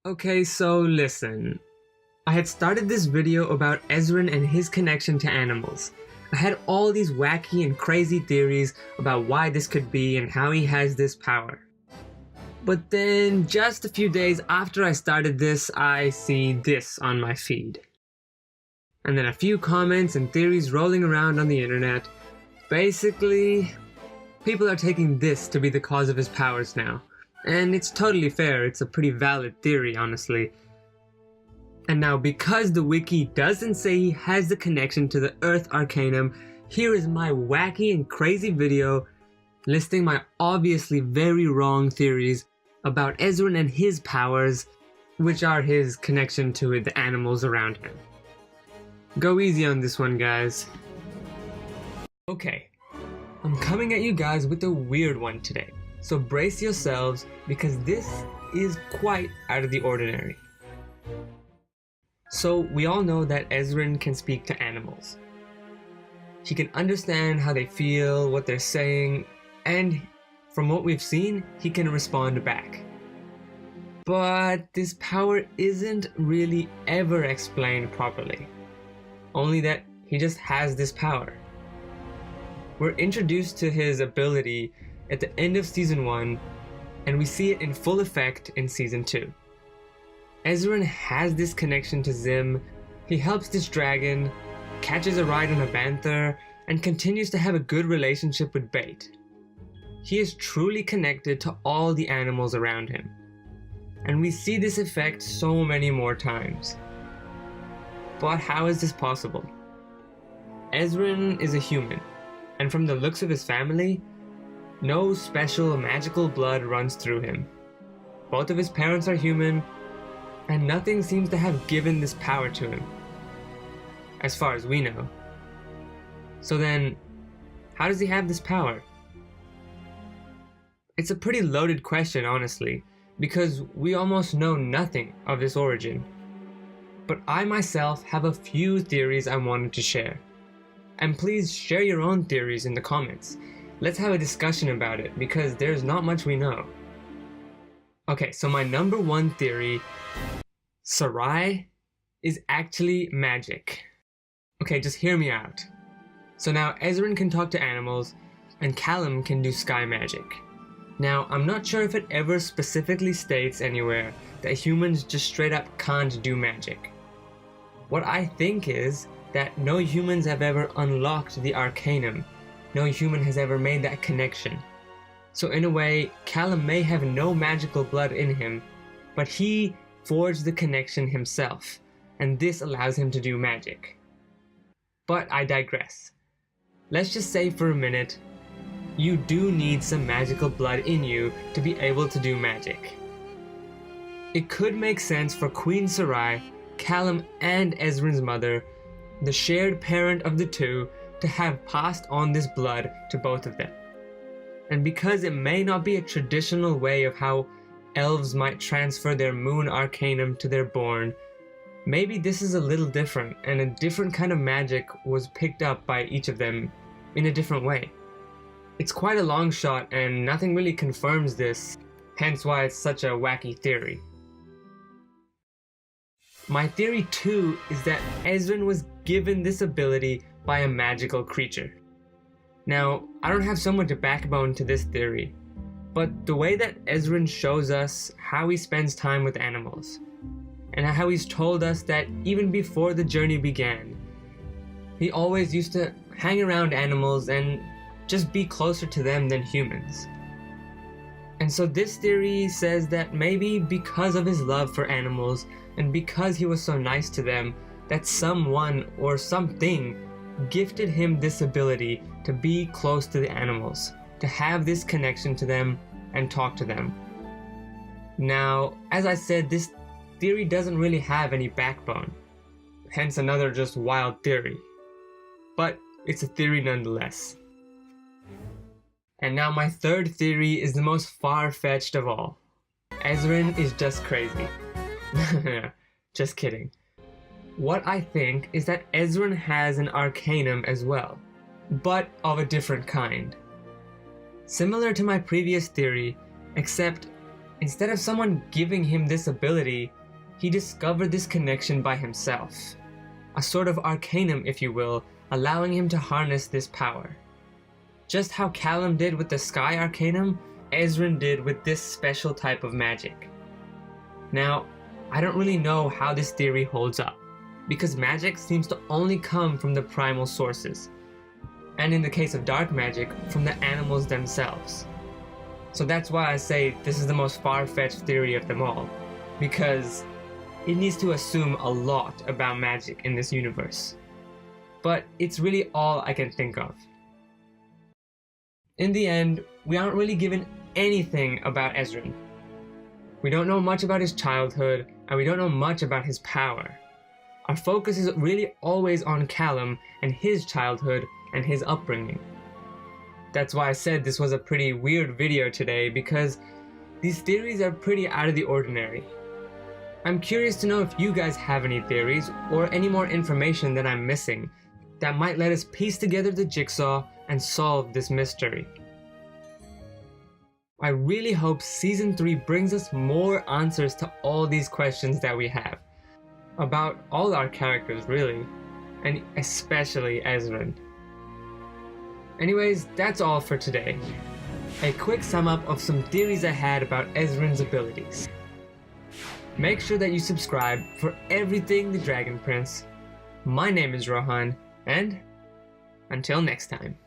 Okay, so listen. I had started this video about Ezran and his connection to animals. I had all these wacky and crazy theories about why this could be and how he has this power. But then, just a few days after I started this, I see this on my feed. And then a few comments and theories rolling around on the internet. Basically, people are taking this to be the cause of his powers now. And it's totally fair, it's a pretty valid theory, honestly. And now, because the wiki doesn't say he has the connection to the Earth Arcanum, here is my wacky and crazy video listing my obviously very wrong theories about Ezran and his powers, which are his connection to the animals around him. Go easy on this one, guys. Okay, I'm coming at you guys with a weird one today, so brace yourselves because this is quite out of the ordinary. So we all know that Ezran can speak to animals. He can understand how they feel, what they're saying, and from what we've seen, he can respond back. But this power isn't really ever explained properly. Only that he just has this power. We're introduced to his ability at the end of Season 1, and we see it in full effect in Season 2. Ezran has this connection to Zim, he helps this dragon, catches a ride on a bantha, and continues to have a good relationship with Bait. He is truly connected to all the animals around him. And we see this effect so many more times. But how is this possible? Ezran is a human, and from the looks of his family, no special magical blood runs through him. Both of his parents are human, and nothing seems to have given this power to him, as far as we know. So then, how does he have this power? It's a pretty loaded question, honestly, because we almost know nothing of this origin. But I myself have a few theories I wanted to share. And please share your own theories in the comments. Let's have a discussion about it, because there's not much we know. Okay, so my number one theory, Sarai is actually magic. Okay, just hear me out. So now Ezran can talk to animals, and Callum can do sky magic. Now, I'm not sure if it ever specifically states anywhere that humans just straight up can't do magic. What I think is that no humans have ever unlocked the Arcanum. No human has ever made that connection. So in a way, Callum may have no magical blood in him, but he forged the connection himself, and this allows him to do magic. But I digress. Let's just say for a minute, you do need some magical blood in you to be able to do magic. It could make sense for Queen Sarai, Callum and Ezran's mother, the shared parent of the two, to have passed on this blood to both of them. And because it may not be a traditional way of how elves might transfer their moon arcanum to their born, maybe this is a little different, and a different kind of magic was picked up by each of them in a different way. It's quite a long shot, and nothing really confirms this, hence why it's such a wacky theory. My theory too is that Ezran was given this ability by a magical creature. Now, I don't have so much backbone to this theory, but the way that Ezran shows us how he spends time with animals, and how he's told us that even before the journey began, he always used to hang around animals and just be closer to them than humans. And so this theory says that maybe because of his love for animals, and because he was so nice to them, that someone or something gifted him this ability to be close to the animals, to have this connection to them and talk to them. Now, as I said, this theory doesn't really have any backbone, hence another just wild theory. But it's a theory nonetheless. And now my third theory is the most far-fetched of all. Ezran is just crazy. Just kidding. What I think is that Ezran has an Arcanum as well, but of a different kind. Similar to my previous theory, except Instead of someone giving him this ability, he discovered this connection by himself. A sort of arcanum, if you will, allowing him to harness this power. Just how Callum did with the Sky Arcanum, Ezran did with this special type of magic. Now, I don't really know how this theory holds up, because magic seems to only come from the primal sources, and in the case of dark magic, from the animals themselves. So that's why I say this is the most far-fetched theory of them all, because it needs to assume a lot about magic in this universe. But it's really all I can think of. In the end, we aren't really given anything about Ezran. We don't know much about his childhood, and we don't know much about his power. Our focus is really always on Callum and his childhood and his upbringing. That's why I said this was a pretty weird video today, because these theories are pretty out of the ordinary. I'm curious to know if you guys have any theories or any more information that I'm missing that might let us piece together the jigsaw and solve this mystery. I really hope Season 3 brings us more answers to all these questions that we have. About all our characters really, and especially Ezran. Anyways, that's all for today. A quick sum up of some theories I had about Ezran's abilities. Make sure that you subscribe for everything the Dragon Prince. My name is Rohan, and until next time.